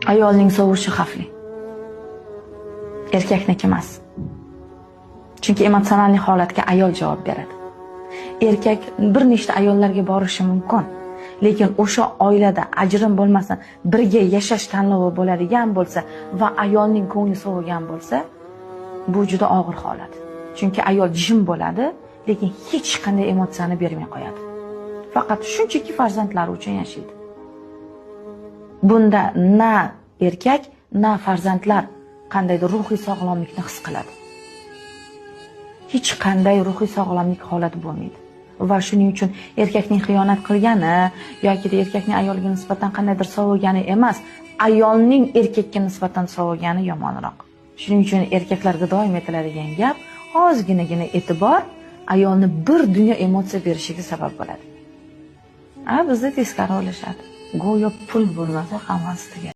Ayolning sovishi xavfli. Erkakniki emas. Chunki emotsional holatga ayol javob beradi. Erkak bir nechta ayollarga borishi mumkin, lekin o'sha oilada ajrim bo'lmasa, birga yashash tanlovi bo'ladigan bo'lsa va ayolning ko'ngli sovigan bo'lsa, bu juda og'ir holat. Chunki ayol jim bo'ladi, lekin hech qanday emotsiyani bermay qo'yadi. Faqat shunchaki farzandlari uchun yashaydi. Bunda na erkak, na farzandlar qandaydir ruhiy sog'lomlikni his qiladi. Hech qanday ruhiy sog'lomlik holati bo'lmaydi. Va shuning uchun erkakning xiyonat qilgani yoki erkakning ayolga nisbatan qandaydir sovigani emas, ayolning erkakka nisbatan sovigani yomonroq. Shuning uchun erkaklarga doim aytiladigan gap, ozginagina e'tibor ayolni bir dunyo emotsiya berishiga sabab bo'ladi. Bizda teskari o'ylashadi. Go'yo pul bo'lmasa hammasi tugadi.